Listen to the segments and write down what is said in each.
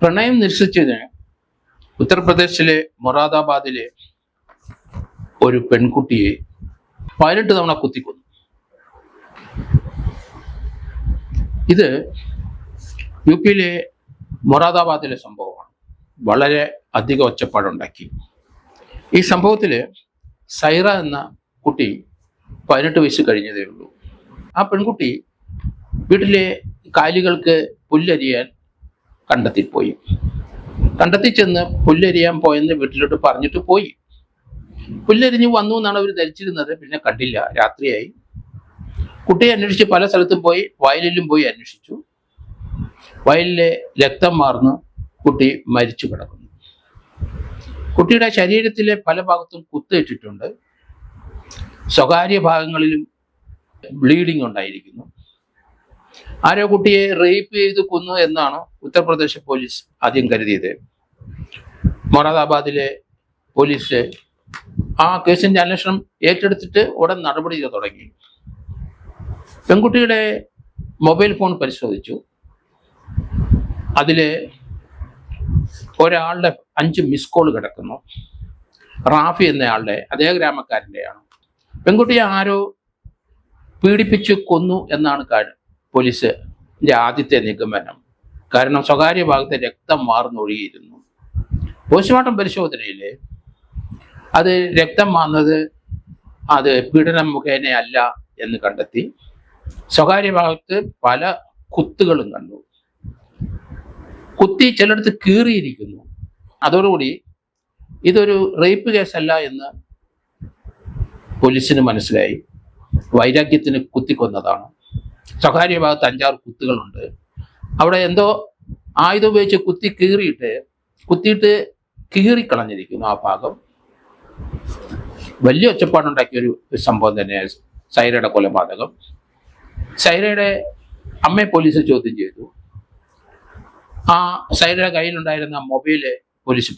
പ്രണയം നിരസിച്ചതിന് ഉത്തർപ്രദേശിലെ മൊറാദാബാദിലെ ഒരു പെൺകുട്ടിയെ 18 തവണ കുത്തിക്കൊന്നു. ഇത് യു പിയിലെ മൊറാദാബാദിലെ സംഭവമാണ്. വളരെ അധിക ഒച്ചപ്പാടുണ്ടാക്കി. ഈ സംഭവത്തിൽ സൈറ എന്ന കുട്ടി 18 വയസ്സ് കഴിഞ്ഞതേ ഉള്ളൂ. ആ പെൺകുട്ടി വീട്ടിലെ കാലികൾക്ക് പുല്ലരിയാൻ കണ്ടെത്തി ചെന്ന് പുല്ലരിയാൻ പോയെന്ന് വീട്ടിലോട്ട് പറഞ്ഞിട്ട് പോയി. പുല്ലരിഞ്ഞ് വന്നു എന്നാണ് അവർ ധരിച്ചിരുന്നത്. പിന്നെ കണ്ടില്ല, രാത്രിയായി. കുട്ടിയെ അന്വേഷിച്ച് പല സ്ഥലത്തും പോയി, വയലിലും പോയി അന്വേഷിച്ചു. വയലിലെ രക്തം വാർന്ന് കുട്ടി മരിച്ചു കിടക്കുന്നു. കുട്ടിയുടെ ശരീരത്തിലെ പല ഭാഗത്തും കുത്തേറ്റിട്ടുണ്ട്. സ്വകാര്യ ഭാഗങ്ങളിലും ബ്ലീഡിംഗ് ഉണ്ടായിരിക്കുന്നു. ആരോ കുട്ടിയെ റേപ്പ് ചെയ്ത് കൊന്നു എന്നാണ് ഉത്തർപ്രദേശ് പോലീസ് ആദ്യം കരുതിയത്. മൊറാദാബാദിലെ പോലീസ് ആ കേസിന്റെ അന്വേഷണം ഏറ്റെടുത്തിട്ട് ഉടൻ നടപടി തുടങ്ങി. പെൺകുട്ടിയുടെ മൊബൈൽ ഫോൺ പരിശോധിച്ചു. അതില് ഒരാളുടെ 5 മിസ് കോൾ കിടക്കുന്നു. റാഫി എന്നയാളുടെ, അതേ ഗ്രാമക്കാരൻ്റെയാണ്. പെൺകുട്ടിയെ ആരോ പീഡിപ്പിച്ച് കൊന്നു എന്നാണ് പോലീസിന്റെ ആദ്യത്തെ നിഗമനം. കാരണം സ്വകാര്യ ഭാഗത്തെ രക്തം വാർന്നൊഴുകിയിരുന്നു. പോസ്റ്റ്മോർട്ടം പരിശോധനയിൽ അത് രക്തം വാർന്നത് അത് പീഡനം മുഖേനയല്ല എന്ന് കണ്ടെത്തി. സ്വകാര്യ ഭാഗത്ത് പല കുത്തുകളും കണ്ടു. കുത്തി ചിലടത്ത് കീറിയിരിക്കുന്നു. അതോടുകൂടി ഇതൊരു റേപ്പ് കേസല്ല എന്ന് പോലീസിന് മനസ്സിലായി. വൈരാഗ്യത്തിന് കുത്തിക്കൊന്നതാണ്. സ്വകാര്യ ഭാഗത്ത് 5-6 കുത്തുകളുണ്ട്. അവിടെ എന്തോ ആയുധം ഉപയോഗിച്ച് കുത്തിയിട്ട് കീറിക്കളഞ്ഞിരിക്കുന്നു ആ ഭാഗം. വലിയ ഒച്ചപ്പാടുണ്ടാക്കിയൊരു സംഭവം തന്നെയാണ് സൈറയുടെ കൊലപാതകം. സൈറയുടെ അമ്മയെ പോലീസ് ചോദ്യം ചെയ്തു. ആ സൈറയുടെ കയ്യിലുണ്ടായിരുന്ന മൊബൈല് പോലീസ്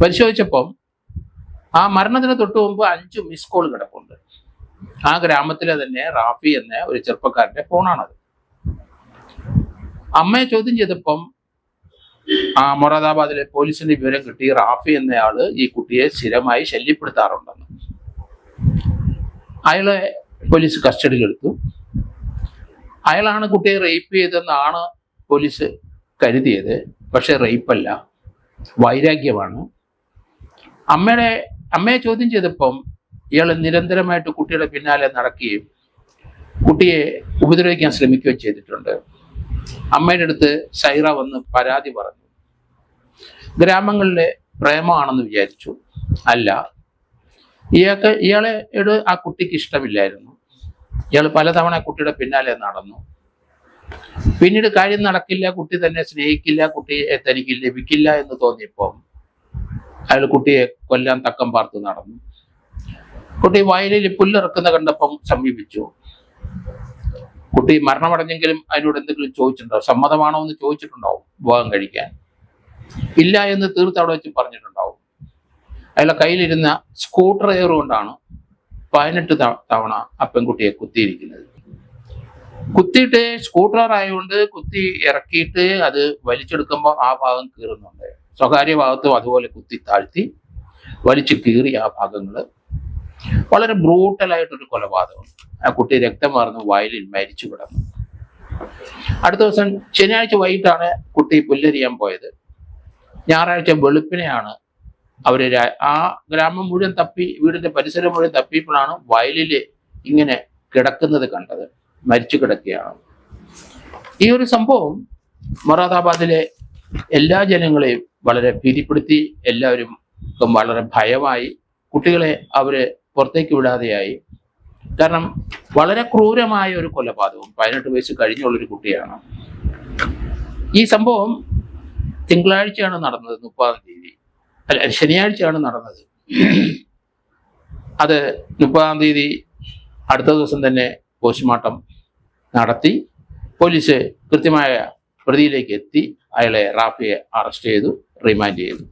പരിശോധിച്ചപ്പം ആ മരണത്തിന് തൊട്ട് മുമ്പ് 5 മിസ് കോൾ കിടപ്പുണ്ട്. ആ ഗ്രാമത്തിലെ തന്നെ റാഫി എന്ന ഒരു ചെറുപ്പക്കാരന്റെ ഫോണാണത്. അമ്മയെ ചോദ്യം ചെയ്തപ്പം ആ മൊറാദാബാദിലെ പോലീസിന്റെ വിവരം കിട്ടി, റാഫി എന്നയാള് ഈ കുട്ടിയെ സ്ഥിരമായി ശല്യപ്പെടുത്താറുണ്ടെന്ന്. അയാളെ പോലീസ് കസ്റ്റഡിയിലെടുത്തു. അയാളാണ് കുട്ടിയെ റേപ്പ് ചെയ്തെന്നാണ് പോലീസ് കരുതിയത്. പക്ഷെ റേപ്പല്ല, വൈരാഗ്യമാണ്. അമ്മയെ ചോദ്യം ചെയ്തപ്പം ഇയാൾ നിരന്തരമായിട്ട് കുട്ടിയുടെ പിന്നാലെ നടക്കുകയും കുട്ടിയെ ഉപദ്രവിക്കാൻ ശ്രമിക്കുകയും ചെയ്തിട്ടുണ്ട്. അമ്മയുടെ അടുത്ത് സൈറ വന്ന് പരാതി പറഞ്ഞു. ഗ്രാമങ്ങളിലെ പ്രേമമാണെന്ന് വിചാരിച്ചു. അല്ല, ഇയാളെ ആ കുട്ടിക്ക് ഇഷ്ടമില്ലായിരുന്നു. ഇയാൾ പലതവണ കുട്ടിയുടെ പിന്നാലെ നടന്നു. പിന്നീട് കാര്യം നടക്കില്ല, കുട്ടി തന്നെ സ്നേഹിക്കില്ല, കുട്ടിയെ തനിക്ക് ലഭിക്കില്ല എന്ന് തോന്നിയപ്പം അയാൾ കുട്ടിയെ കൊല്ലാൻ തക്കം പാർത്ത് നടന്നു. കുട്ടി വയലിൽ പുല്ലിറക്കുന്ന കണ്ടപ്പം സമീപിച്ചു. കുട്ടി മരണമടഞ്ഞെങ്കിലും അതിനോട് എന്തെങ്കിലും ചോദിച്ചിട്ടുണ്ടാവും. സമ്മതമാണോ എന്ന് ചോദിച്ചിട്ടുണ്ടാവും വിവാഹം കഴിക്കാൻ. ഇല്ല എന്ന് തീർത്ത് അവിടെ വെച്ച് പറഞ്ഞിട്ടുണ്ടാവും. അയാളുടെ കയ്യിലിരുന്ന സ്കൂട്ടർ എയർ കൊണ്ടാണ് 18 തവണ ആ പെൺകുട്ടിയെ കുത്തിയിരിക്കുന്നത്. കുത്തിയിട്ട് സ്കൂട്ടർ ആയതുകൊണ്ട് കുത്തി ഇറക്കിയിട്ട് അത് വലിച്ചെടുക്കുമ്പോൾ ആ ഭാഗം കീറുന്നുണ്ട്. സ്വകാര്യ ഭാഗത്തും അതുപോലെ കുത്തി താഴ്ത്തി വലിച്ചു കീറി ആ ഭാഗങ്ങള്. വളരെ ബ്രൂട്ടലായിട്ടൊരു കൊലപാതകം. ആ കുട്ടി രക്തം വാർന്ന് വയലിൽ മരിച്ചു കിടന്നു. അടുത്ത ദിവസം ശനിയാഴ്ച വൈകിട്ടാണ് കുട്ടി പുല്ലരിയാൻ പോയത്. ഞായറാഴ്ച വെളുപ്പിനെയാണ് അവര് ആ ഗ്രാമം മുഴുവൻ തപ്പി, വീടിന്റെ പരിസരം മുഴുവൻ തപ്പിയപ്പോഴാണ് വയലില് ഇങ്ങനെ കിടക്കുന്നത് കണ്ടത്. മരിച്ചു കിടക്കുകയാണ്. ഈ ഒരു സംഭവം മൊറാദാബാദിലെ എല്ലാ ജനങ്ങളെയും വളരെ ഭീതിപ്പെടുത്തി. എല്ലാവരും വളരെ ഭയമായി. കുട്ടികളെ അവര് പുറത്തേക്ക് വിടാതെയായി. കാരണം വളരെ ക്രൂരമായ ഒരു കൊലപാതകം. 18 വയസ്സ് കഴിഞ്ഞുള്ളൊരു കുട്ടിയാണ്. ഈ സംഭവം തിങ്കളാഴ്ചയാണ് നടന്നത്, 30-ാം തീയതി. അല്ല, ശനിയാഴ്ചയാണ് നടന്നത്. അത് 30-ാം തീയതി അടുത്ത ദിവസം തന്നെ പോസ്റ്റ്മോർട്ടം നടത്തി. പോലീസ് കൃത്യമായ പ്രതിയിലേക്ക് എത്തി. അയാളെ റാഫിയെ അറസ്റ്റ് ചെയ്തു, റിമാൻഡ് ചെയ്തു.